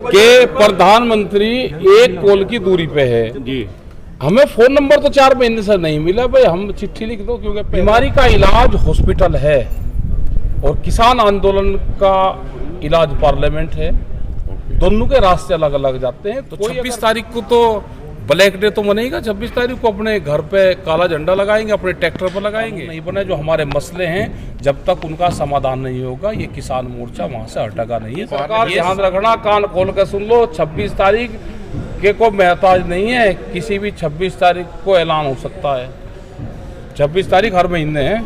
कि प्रधानमंत्री एक कॉल की दूरी पे है जी। हमें फोन नंबर तो 4 महीने से नहीं मिला भाई, हम चिट्ठी लिख दो, क्योंकि बीमारी का इलाज हॉस्पिटल है और किसान आंदोलन का इलाज पार्लियामेंट है। दोनों के रास्ते अलग अलग जाते हैं। तो 26 तारीख को तो ब्लैक डे तो मनेगा, 26 तारीख को अपने घर पे काला झंडा लगाएंगे, अपने ट्रैक्टर पर लगाएंगे। नहीं बने जो हमारे मसले हैं, जब तक उनका समाधान नहीं होगा ये किसान मोर्चा वहां से हटेगा नहीं है। सरकार ध्यान रखना, कान खोल कर सुन लो, 26 तारीख के को महताज नहीं है, किसी भी 26 तारीख को ऐलान हो सकता है। 26 तारीख हर महीने है।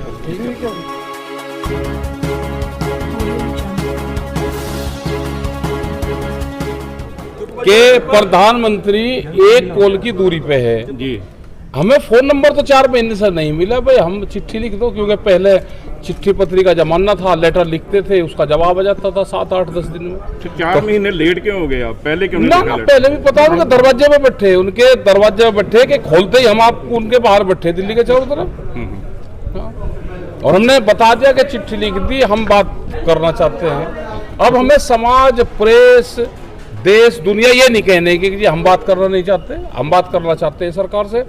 कि प्रधानमंत्री एक कॉल की दूरी पे है जी। हमें फोन नंबर तो 4 महीने से नहीं मिला भाई, हम चिट्ठी लिख दो, क्योंकि पहले चिट्ठी पत्री का जमाना था, लेटर लिखते थे, उसका जवाब आ जाता था 7, 8, 10 दिन में। 4 महीने लेट क्यों हो गए आप? पहले क्यों नहीं ना पहले भी पता, उनके दरवाजे पे बैठे, उनके दरवाजे पे बैठे कि खोलते ही हम आपको उनके बाहर बैठे दिल्ली के चारों तरफ, और हमने बता दिया कि चिट्ठी लिख दी, हम बात करना चाहते हैं। अब हमें समाज, प्रेस, देश, दुनिया ये नहीं कहने की कि हम बात करना नहीं चाहते, हम बात करना चाहते हैं सरकार से।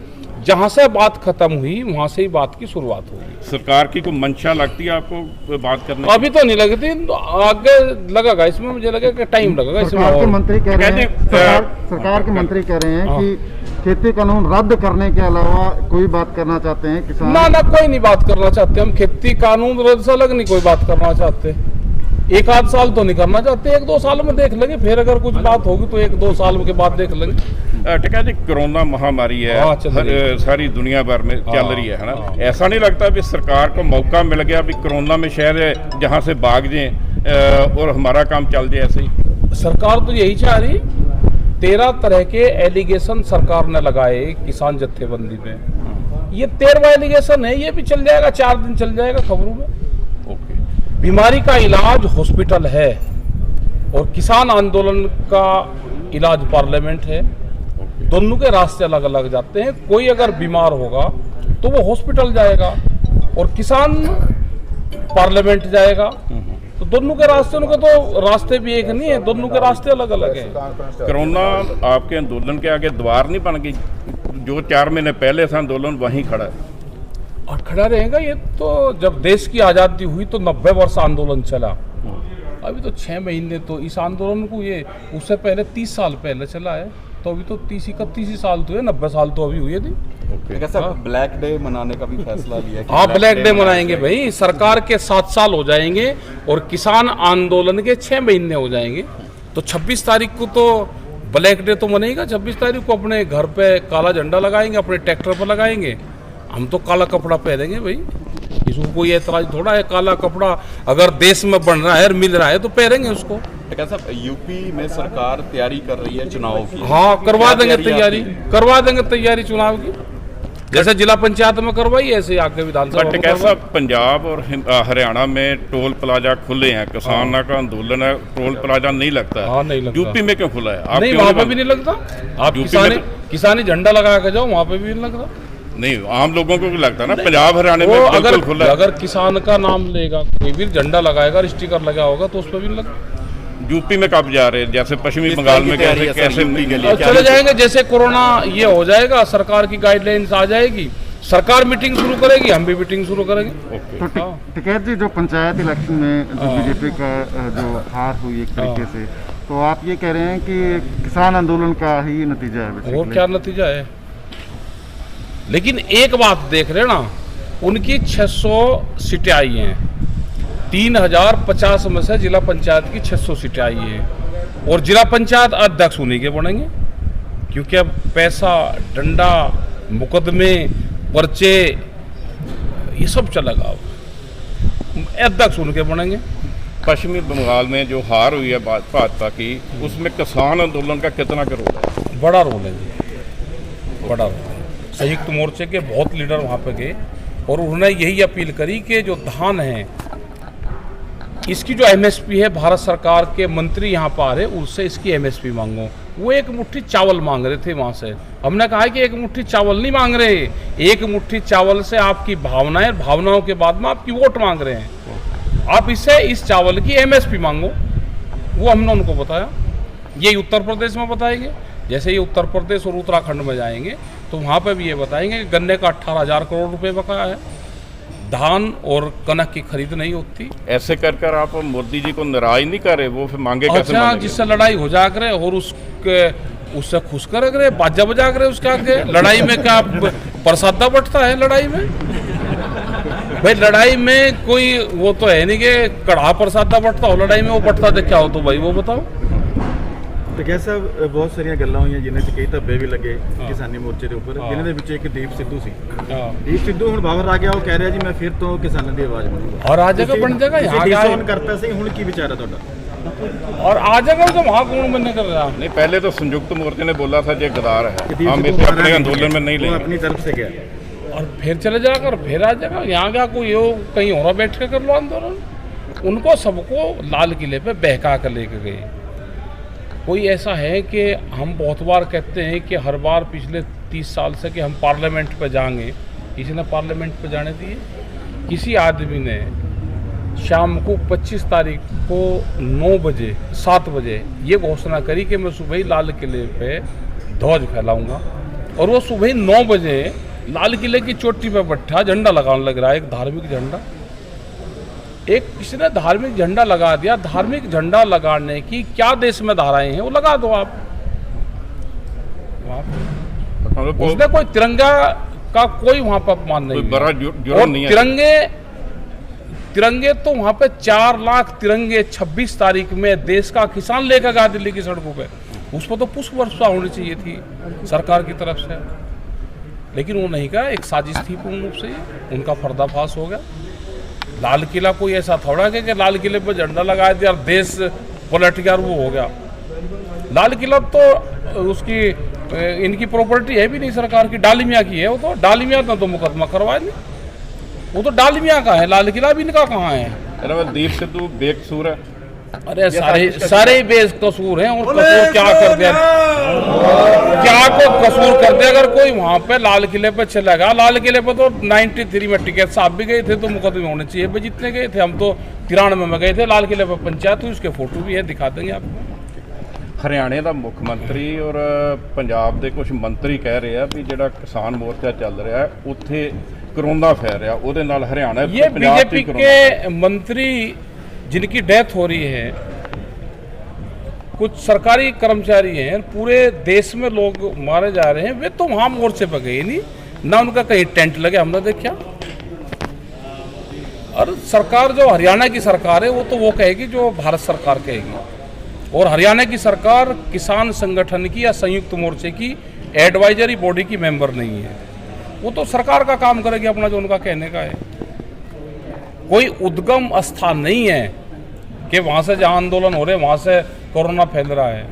जहां से बात खत्म हुई वहां से ही बात की शुरुआत होगी। सरकार की कोई मंशा लगती है आपको बात करने? अभी तो नहीं लगती, आगे लगेगा इसमें, मुझे लगेगा कि टाइम लगेगा इसमें। सरकार के मंत्री कह रहे हैं, सरकार के मंत्री कह रहे हैं कि खेती कानून रद्द करने के अलावा कोई बात करना चाहते हैं किसान? ना कोई नहीं बात करना चाहते, हम खेती कानून रद्द से अलग नहीं कोई बात करना चाहते। 1 आध साल तो नहीं करना चाहते, 1-2 साल में देख लेंगे, फिर अगर कुछ बात होगी तो 1-2 साल के बाद देख लेंगे। टिका जी, कोरोना महामारी है, सारी दुनिया भर में चल रही है ना? ऐसा नहीं लगता भी सरकार को मौका मिल गया भी कोरोना में शायद जहां से भाग जाए और हमारा काम चल जाए? ऐसे ही सरकार तो यही चाह रही। 13 तरह के एलिगेशन सरकार ने लगाए किसान जत्थेबंदी पे, ये 13वां एलिगेशन है, ये भी चल जाएगा, 4 दिन चल जाएगा खबरों में। बीमारी का इलाज हॉस्पिटल है और किसान आंदोलन का इलाज पार्लियामेंट है। दोनों के रास्ते अलग अलग जाते हैं। कोई अगर बीमार होगा तो वो हॉस्पिटल जाएगा और किसान पार्लियामेंट जाएगा। तो दोनों के रास्ते, उनके तो रास्ते भी एक नहीं है, दोनों के रास्ते अलग अलग हैं। कोरोना आपके आंदोलन के आगे द्वार नहीं बन गई? जो 4 महीने पहले था आंदोलन वहीं खड़ा है और खड़ा रहेगा। ये तो जब देश की आज़ादी हुई तो 90 वर्ष आंदोलन चला, अभी तो 6 महीने तो इस आंदोलन को, ये उससे पहले 30 साल पहले चला है, तो अभी तो 30-31 साल तो है, 90 साल तो अभी हुए थे। ब्लैक डे मनाने का भी फैसला लिया? हाँ, ब्लैक डे मनाएंगे भाई। सरकार के 7 साल हो जाएंगे और किसान आंदोलन के 6 महीने हो जाएंगे। तो 26 तारीख को तो ब्लैक डे तो मनेगा, 26 तारीख को अपने घर पे काला झंडा लगाएंगे, अपने ट्रैक्टर पर लगाएंगे। हम तो काला कपड़ा पहनेंगे भाई, इसको कोई ऐतराज थोड़ा है। काला कपड़ा अगर देश में बन रहा है, मिल रहा है तो पहनेंगे उसको। साहब, यूपी में सरकार तैयारी कर रही है चुनाव की? हाँ, करवा देंगे तैयारी, करवा देंगे तैयारी चुनाव की, जैसे जिला पंचायत में करवाई ऐसे आके विधानसभा में करवाई। पंजाब और हरियाणा में टोल प्लाजा खुले हैं, किसानों का आंदोलन है, टोल प्लाजा नहीं लगता है। हाँ, नहीं लगता। यूपी में क्यों खुला है? नहीं, वहाँ पे भी नहीं लगता। आप किसानी झंडा लगा के जाओ, वहाँ पे भी नहीं लगता। नहीं, आम लोगों को भी लगता है ना, पंजाब हरियाणा में बिल्कुल खुला है। अगर किसान का नाम लेगा कोई भी, झंडा लगाएगा, स्टिकर लगा होगा, तो उस पर भी नहीं लगता। यूपी में कब जा रहे हैं? जैसे पश्चिमी बंगाल में कैसे चले जाएंगे, जैसे कोरोना ये हो जाएगा, सरकार की गाइडलाइंस आ जाएगी, सरकार मीटिंग शुरू करेगी, हम भी मीटिंग शुरू करेंगे। तो टिकैत जी, जो पंचायत इलेक्शन में जो बीजेपी का जो हार हुई एक तरीके से, तो आप ये कह रहे हैं कि किसान आंदोलन का ही नतीजा है? और क्या नतीजा है? लेकिन एक बात देख रहे ना, उनकी 600 सीटें आई हैं, 3050 में से जिला पंचायत की 600 सीटें आई हैं, और जिला पंचायत अध्यक्ष उन्हीं के बनेंगे, क्योंकि अब पैसा, डंडा, मुकदमे, पर्चे, ये सब चलेगा। अध्यक्ष उनके बनेंगे। पश्चिमी बंगाल में जो हार हुई है भाजपा की, उसमें किसान आंदोलन का कितना रोल है? बड़ा रोल है जी, बड़ा रोल है। संयुक्त मोर्चे के बहुत लीडर वहाँ पे गए और उन्होंने यही अपील करी कि जो धान है, इसकी जो एमएसपी है, भारत सरकार के मंत्री यहाँ पर आ रहे, उससे इसकी एमएसपी मांगो। वो एक मुट्ठी चावल मांग रहे थे वहाँ से। हमने कहा कि एक मुट्ठी चावल नहीं मांग रहे, एक मुट्ठी चावल से आपकी भावनाएं, भावनाओं के बाद में आपकी वोट मांग रहे हैं। आप इससे इस चावल की एमएसपी मांगो। वो हमने उनको बताया। ये उत्तर प्रदेश में बताएंगे। जैसे ये उत्तर प्रदेश और उत्तराखंड में जाएंगे तो वहाँ पे भी ये बताएंगे कि गन्ने का 18,000 करोड़ रुपए बकाया है, धान और कनक की खरीद नहीं होती। ऐसे कर कर आप मोदी जी को नाराज नहीं कर रहे? वो फिर मांगे कैसे अच्छा, मानेंगे? जिससे लड़ाई हो जा करे और उससे खुश करे करे, बाजा बजा करे उसके आगे। लड़ाई में क्या प्रसादा बटता है? लड़ाई में भाई, लड़ाई में कोई वो तो है नहीं कि कड़ा प्रसादा बटता हो। लड़ाई में वो बटता तो क्या हो, तो भाई वो बताओ। ਤੇ कैसा बहुत सारिया गल्लां होईयां जिन्हें च कई धब्बे भी लगे किसानी मोर्चे के उपर, जिन्हां दे विच एक दीप सिद्धू सी। दीप सिद्धू हुण बाहर आ गया, वो कह रहा जी मैं फिर तो किसानों की आवाज़ बनूंगा और आ जाएगा, बन जाएगा। यहाँ डिसऑन करता सही, हुण की विचार है तुहाडा? और आ जाएगा तो वहाँ कौन बनने कर रहा? नहीं, पहले तो संयुक्त मोर्चे ने बोला था ये गद्दार है, हम इसे अपने आंदोलन में नहीं वो लेंगे। अपनी तरफ से गया और फिर चले जाकर फिर आ जाएगा। यहाँ का कोई हो कहीं और बैठ के कर लो आंदोलन। उनको सबको लाल किले पे बहका कर लेके गए। कोई ऐसा है कि हम बहुत बार कहते हैं कि हर बार पिछले 30 साल से कि हम पार्लियामेंट पे जाएंगे, किसी ने पार्लियामेंट पे जाने दिए? किसी आदमी ने शाम को 25 तारीख को 9 बजे 7 बजे ये घोषणा करी कि मैं सुबह ही लाल किले पे ध्वज फैलाऊंगा, और वो सुबह ही 9 बजे लाल किले की चोटी पे बैठा झंडा लगाने लग रहा है, एक धार्मिक झंडा। एक किसी ने धार्मिक झंडा लगा दिया। धार्मिक झंडा लगाने की क्या देश में धाराएं हैं, वो लगा दो आप। उसने कोई तिरंगा का कोई वहां पर अपमान नहीं कोई बड़ा जुर्म और नहीं है। तिरंगे तो वहां पे 4 लाख तिरंगे 26 तारीख में देश का किसान लेकर गया दिल्ली की सड़कों पे। उस पर तो पुष्प वर्षा होनी चाहिए थी सरकार की तरफ से, लेकिन वो नहीं कहा। एक साजिश थी पूर्ण रूप से, उनका पर्दाफाश हो गया। लाल किला कोई ऐसा थोड़ा कि लाल किले पर झंडा लगा दिया और देश पलट गया, वो हो गया। लाल किला तो उसकी इनकी प्रॉपर्टी है भी नहीं सरकार की, डालमिया की है। वो तो डालमिया ने तो मुकदमा करवाया नहीं, वो तो डालमिया का है, लाल किला भी इनका कहाँ है? अरे दीप सिद्धू बेकसूर है। अरे सारे बेकसूर हैं। और कसूर क्या कर दिया? क्या को कसूर कर दिया? अगर कोई वहां पे लाल किले पे चला गया, लाल किले पे तो 93 में टिकट साहब भी गए थे, तो मुकदमे होने चाहिए भाई जितने गए थे। हम तो 93 में गए थे लाल किले पे पंचायत हुई, उसके फोटो भी है, दिखा देंगे आपको। हरियाणे का मुख्य मंत्री और पंजाब के कुछ मंत्री कह रहे हैं भी जो किसान मोर्चा चल रहा है उत्थे कोरोना फैल रहा, उहदे नाल हरियाणा ये बीजेपी के मंत्री जिनकी डेथ हो रही है, कुछ सरकारी कर्मचारी हैं, पूरे देश में लोग मारे जा रहे हैं, वे तो वहां मोर्चे पर गए नहीं ना, उनका कहीं टेंट लगे हमने देखा। और सरकार जो हरियाणा की सरकार है वो तो वो कहेगी जो भारत सरकार कहेगी, और हरियाणा की सरकार किसान संगठन की या संयुक्त मोर्चे की एडवाइजरी बॉडी की मेंबर नहीं है। वो तो सरकार का काम करेगी अपना, जो उनका कहने का है। कोई उद्गम स्थान नहीं है कि वहाँ से जहाँ आंदोलन हो रहे हैं वहाँ से कोरोना फैल रहा है।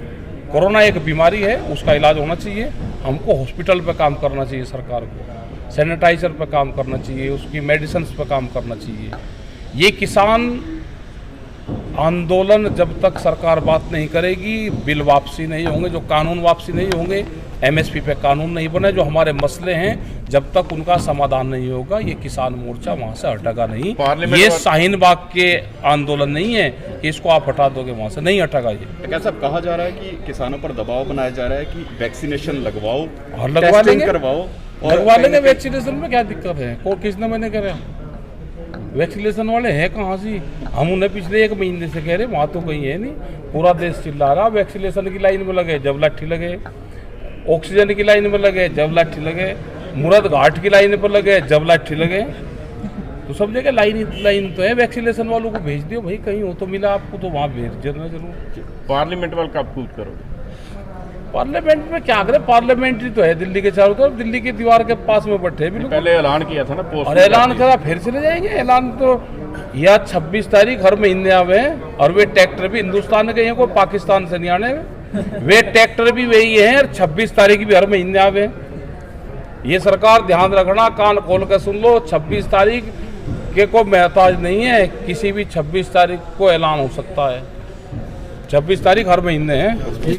कोरोना एक बीमारी है, उसका इलाज होना चाहिए। हमको हॉस्पिटल पे काम करना चाहिए, सरकार को सैनिटाइजर पे काम करना चाहिए, उसकी मेडिसिन पे काम करना चाहिए। ये किसान आंदोलन जब तक सरकार बात नहीं करेगी, बिल वापसी नहीं होंगे, जो कानून वापसी नहीं होंगे, एमएसपी पे कानून नहीं बने, जो हमारे मसले हैं, जब तक उनका समाधान नहीं होगा ये किसान मोर्चा वहाँ से हटेगा नहीं। ये शाहीन बाग के आंदोलन नहीं है कि इसको आप हटा दोगे वहाँ से, नहीं हटेगा ये। कैसा कहा जा रहा है कि किसानों पर दबाव बनाया जा रहा है कि वैक्सीनेशन लगवाओ और लगवा लेंगे, करवाओ, लगवा लेंगे। वैक्सीनेशन में क्या दिक्कत है? को किसने मैंने कह रहा वैक्सीनेशन वाले हैं कहाँ से? हम उन्हें पिछले 1 महीने से कह रहे, वहाँ तो कहीं है नहीं। पूरा देश चिल्ला रहा वैक्सीनेशन की लाइन में लगे, जब लाठी लगे, ऑक्सीजन की लाइन में लगे, जब लाठी लगे, मुराद घाट की लाइन पर लगे, जब लाठी लगे। तो सब जगह लाइन तो है। वैक्सीनेशन वालों को भेज दियो भाई, कहीं हो तो मिला आपको तो वहाँ भेज देना जरूर। पार्लियामेंट वाल कब कूद करोगे? पार्लियामेंट में क्या करें? पार्लियामेंट ही तो है दिल्ली के चारों तरफ, दिल्ली की दीवार के पास में बैठे भी। पहले ऐलान किया था ना पोस्ट, और ऐलान करा फिर चले जाएंगे। ऐलान तो या 26 तारीख हर महीने आवे हैं, और वे ट्रैक्टर भी हिंदुस्तान के हैं, कोई पाकिस्तान से नहीं आने। वे ट्रैक्टर भी वही है, और 26 तारीख भी हर महीने आवे। ये सरकार ध्यान रखना, कान खोल कर सुन लो, 26 तारीख के को महताज नहीं है, किसी भी 26 तारीख को ऐलान हो सकता है। 26 तारीख हर महीने है।